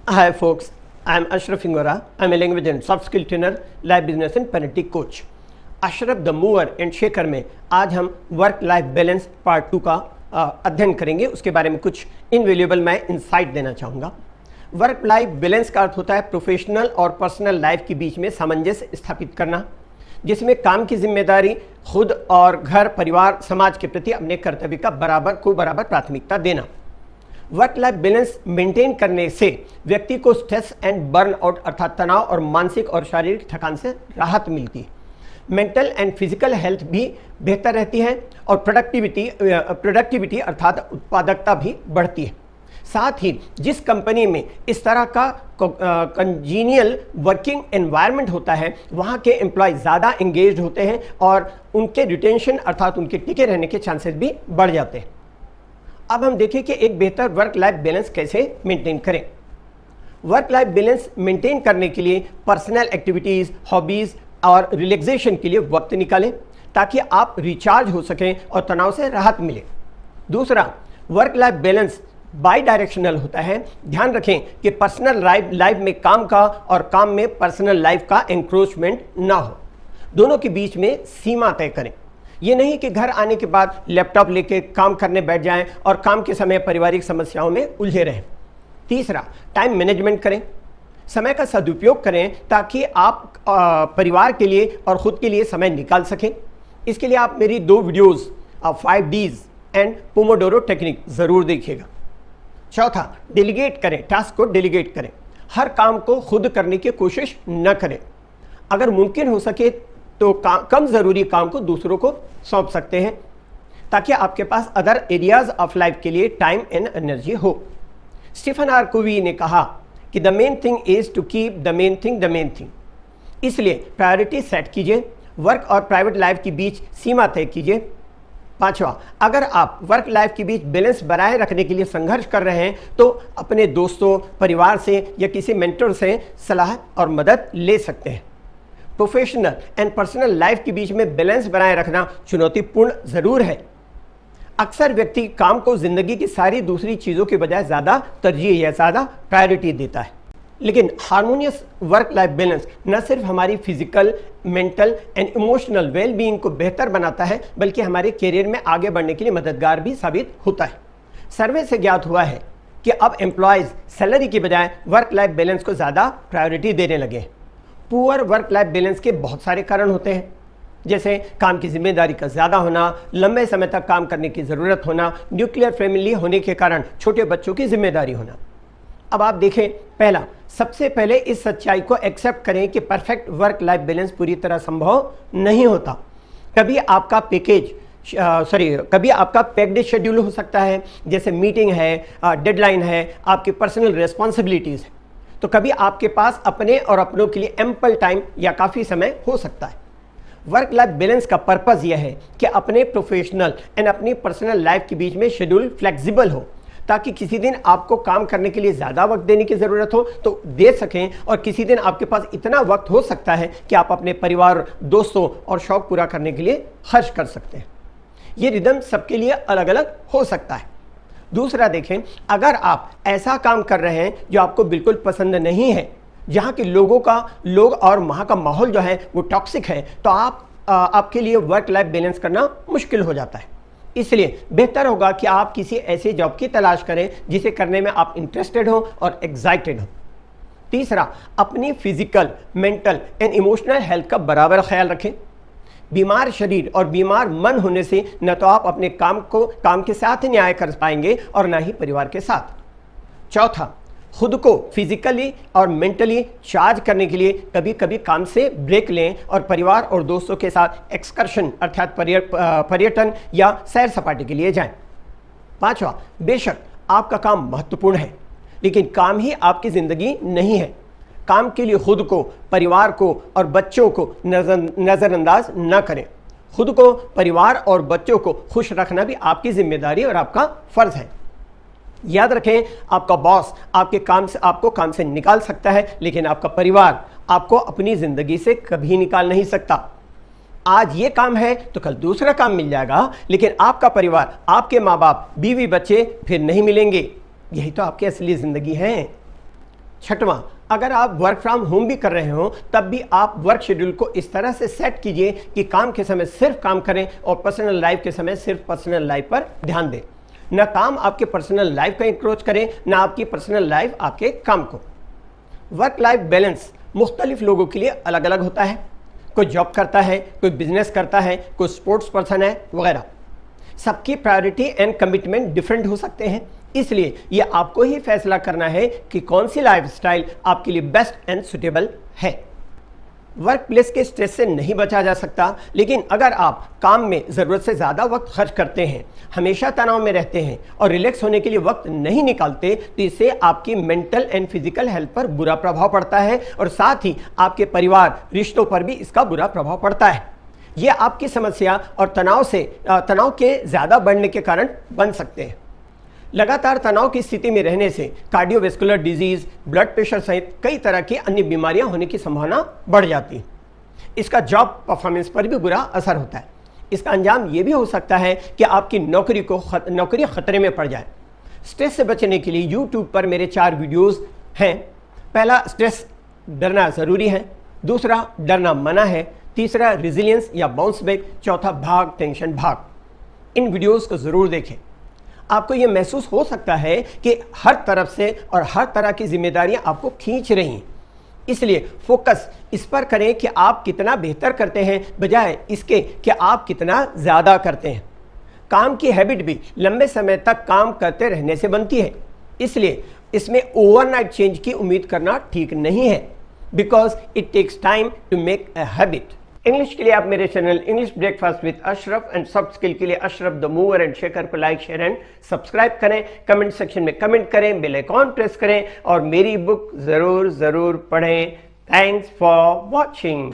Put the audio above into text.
Hi folks, I am Ashraf Ingora. I am a language and soft skill trainer, life business and parenting coach. Ashraf the mover and shaker में आज हम work life balance part 2 का अध्ययन करेंगे। उसके बारे में कुछ इनवैल्यूएबल मैं इंसाइट देना चाहूँगा। वर्क लाइफ बैलेंस का अर्थ होता है प्रोफेशनल और पर्सनल लाइफ के बीच में सामंजस्य स्थापित करना, जिसमें काम की जिम्मेदारी खुद और घर, परिवार, समाज के प्रति अपने कर्तव्य का बराबर प्राथमिकता देना। वर्क लाइफ बैलेंस मेंटेन करने से व्यक्ति को स्ट्रेस एंड बर्नआउट अर्थात तनाव और मानसिक और शारीरिक थकान से राहत मिलती है। मेंटल एंड फिजिकल हेल्थ भी बेहतर रहती है और प्रोडक्टिविटी अर्थात उत्पादकता भी बढ़ती है। साथ ही जिस कंपनी में इस तरह का कंजीनियल वर्किंग एनवायरनमेंट होता है, वहाँ के एम्प्लॉय ज़्यादा एंगेज्ड होते हैं और उनके रिटेंशन अर्थात उनके टिके रहने के चांसेस भी बढ़ जाते हैं। अब हम देखें कि एक बेहतर वर्क लाइफ बैलेंस कैसे मेंटेन करें। वर्क लाइफ बैलेंस मेंटेन करने के लिए पर्सनल एक्टिविटीज़, हॉबीज़ और रिलैक्सेशन के लिए वक्त निकालें ताकि आप रिचार्ज हो सकें और तनाव से राहत मिले। दूसरा, work life balance by directional होता है। ध्यान रखें कि पर्सनल लाइफ में काम का और काम में पर्सनल लाइफ का एंक्रोचमेंट ना हो। दोनों के बीच में सीमा तय करें। ये नहीं कि घर आने के बाद लैपटॉप लेके काम करने बैठ जाएं और काम के समय पारिवारिक समस्याओं में उलझे रहें। तीसरा, टाइम मैनेजमेंट करें, समय का सदुपयोग करें ताकि आप परिवार के लिए और ख़ुद के लिए समय निकाल सकें। इसके लिए आप मेरी 2 videos 5 Ds and Pomodoro technique ज़रूर देखिएगा। चौथा, डेलीगेट करें, टास्क को डेलीगेट करें। हर काम को खुद करने की कोशिश न करें। अगर मुमकिन हो सके तो कम ज़रूरी काम को दूसरों को सौंप सकते हैं ताकि आपके पास अदर एरियाज ऑफ लाइफ के लिए टाइम एंड एनर्जी हो। स्टीफन आर कोवी ने कहा कि the main thing is to keep the main thing. इसलिए प्रायोरिटी सेट कीजिए, वर्क और प्राइवेट लाइफ के बीच सीमा तय कीजिए। पांचवा, अगर आप वर्क लाइफ के बीच बैलेंस बनाए रखने के लिए संघर्ष कर रहे हैं तो अपने दोस्तों, परिवार से या किसी मेंटर से सलाह और मदद ले सकते हैं। प्रोफेशनल एंड पर्सनल लाइफ के बीच में बैलेंस बनाए रखना चुनौतीपूर्ण ज़रूर है। अक्सर व्यक्ति काम को ज़िंदगी की सारी दूसरी चीज़ों के बजाय ज़्यादा तरजीह या ज़्यादा प्रायोरिटी देता है। लेकिन हार्मोनियस वर्क लाइफ बैलेंस न सिर्फ हमारी physical, mental and emotional well being को बेहतर बनाता है बल्कि हमारे करियर में आगे बढ़ने के लिए मददगार भी साबित होता है। सर्वे से ज्ञात हुआ है कि अब एम्प्लॉयज़ सैलरी के बजाय वर्क लाइफ बैलेंस को ज़्यादा प्रायोरिटी देने लगे हैं। पुअर वर्क लाइफ बैलेंस के बहुत सारे कारण होते हैं, जैसे काम की जिम्मेदारी का ज़्यादा होना, लंबे समय तक काम करने की ज़रूरत होना, न्यूक्लियर फैमिली होने के कारण छोटे बच्चों की जिम्मेदारी होना। अब आप देखें, पहला, सबसे पहले इस सच्चाई को एक्सेप्ट करें कि परफेक्ट वर्क लाइफ बैलेंस पूरी तरह संभव नहीं होता। कभी आपका पैक्ड शेड्यूल हो सकता है, जैसे मीटिंग है, डेडलाइन है, आपकी पर्सनल रिस्पॉन्सिबिलिटीज़ है। तो कभी आपके पास अपने और अपनों के लिए एम्पल टाइम या काफ़ी समय हो सकता है। वर्क लाइफ बैलेंस का पर्पज़ यह है कि अपने प्रोफेशनल एंड अपनी पर्सनल लाइफ के बीच में शेड्यूल फ्लेक्सिबल हो ताकि किसी दिन आपको काम करने के लिए ज़्यादा वक्त देने की ज़रूरत हो तो दे सकें और किसी दिन आपके पास इतना वक्त हो सकता है कि आप अपने परिवार, दोस्तों और शौक़ पूरा करने के लिए खर्च कर सकते हैं। ये रिदम सबके लिए अलग अलग हो सकता है। दूसरा देखें, अगर आप ऐसा काम कर रहे हैं जो आपको बिल्कुल पसंद नहीं है, जहाँ के लोग और वहाँ का माहौल जो है वो टॉक्सिक है, तो आपके लिए वर्क लाइफ बैलेंस करना मुश्किल हो जाता है। इसलिए बेहतर होगा कि आप किसी ऐसे जॉब की तलाश करें जिसे करने में आप इंटरेस्टेड हो और एक्साइटेड हो। तीसरा, अपनी physical, mental and emotional health का बराबर ख्याल रखें। बीमार शरीर और बीमार मन होने से न तो आप अपने काम के साथ न्याय कर पाएंगे और ना ही परिवार के साथ। चौथा, खुद को फिजिकली और मेंटली चार्ज करने के लिए कभी कभी काम से ब्रेक लें और परिवार और दोस्तों के साथ एक्सकर्शन अर्थात पर्यटन या सैर सपाटे के लिए जाएं। पांचवा, बेशक आपका काम महत्वपूर्ण है लेकिन काम ही आपकी ज़िंदगी नहीं है। काम के लिए खुद को, परिवार को और बच्चों को नज़रअंदाज न करें। खुद को, परिवार और बच्चों को खुश रखना भी आपकी जिम्मेदारी और आपका फ़र्ज़ है। याद रखें, आपका बॉस आपको काम से निकाल सकता है लेकिन आपका परिवार आपको अपनी ज़िंदगी से कभी निकाल नहीं सकता। आज ये काम है तो कल दूसरा काम मिल जाएगा, लेकिन आपका परिवार, आपके माँ बाप, बीवी बच्चे फिर नहीं मिलेंगे। यही तो आपकी असली ज़िंदगी है। छठवां, अगर आप वर्क फ्रॉम होम भी कर रहे हो तब भी आप वर्क शेड्यूल को इस तरह से सेट कीजिए कि काम के समय सिर्फ काम करें और पर्सनल लाइफ के समय सिर्फ पर्सनल लाइफ पर ध्यान दें। न काम आपके पर्सनल लाइफ का इंक्रोच करें, न आपकी पर्सनल लाइफ आपके काम को। वर्क लाइफ बैलेंस मुख्तलिफ लोगों के लिए अलग अलग होता है। कोई जॉब करता है, कोई बिजनेस करता है, कोई स्पोर्ट्स पर्सन है वगैरह। सबकी प्रायोरिटी एंड कमिटमेंट डिफरेंट हो सकते हैं, इसलिए यह आपको ही फैसला करना है कि कौन सी लाइफस्टाइल आपके लिए बेस्ट एंड सुटेबल है। वर्क प्लेस के स्ट्रेस से नहीं बचा जा सकता, लेकिन अगर आप काम में ज़रूरत से ज़्यादा वक्त खर्च करते हैं, हमेशा तनाव में रहते हैं और रिलैक्स होने के लिए वक्त नहीं निकालते, तो इससे आपकी मेंटल एंड फिजिकल हेल्थ पर बुरा प्रभाव पड़ता है और साथ ही आपके परिवार रिश्तों पर भी इसका बुरा प्रभाव पड़ता है। ये आपकी समस्या और तनाव के ज़्यादा बढ़ने के कारण बन सकते हैं। लगातार तनाव की स्थिति में रहने से कार्डियोवैस्कुलर डिजीज, ब्लड प्रेशर सहित कई तरह की अन्य बीमारियां होने की संभावना बढ़ जाती है। इसका जॉब परफॉर्मेंस पर भी बुरा असर होता है। इसका अंजाम ये भी हो सकता है कि आपकी नौकरी खतरे में पड़ जाए। स्ट्रेस से बचने के लिए यूट्यूब पर मेरे 4 वीडियोज़ हैं। पहला, स्ट्रेस डरना ज़रूरी है। दूसरा, डरना मना है। तीसरा, रिजिलियंस या बाउंस बैक। चौथा, भाग टेंशन भाग। इन वीडियोज़ को ज़रूर देखें। आपको यह महसूस हो सकता है कि हर तरफ से और हर तरह की जिम्मेदारियां आपको खींच रही हैं, इसलिए फोकस इस पर करें कि आप कितना बेहतर करते हैं बजाय इसके कि आप कितना ज़्यादा करते हैं। काम की हैबिट भी लंबे समय तक काम करते रहने से बनती है, इसलिए इसमें ओवरनाइट चेंज की उम्मीद करना ठीक नहीं है, because it takes time to make a habit. English के लिए आप मेरे channel English breakfast with Ashraf and soft skill के लिए Ashraf the mover and shaker को लाइक, शेयर एंड सब्सक्राइब करें। कमेंट सेक्शन में कमेंट करें, बेल आइकॉन प्रेस करें और मेरी बुक ज़रूर पढ़ें। Thanks for watching.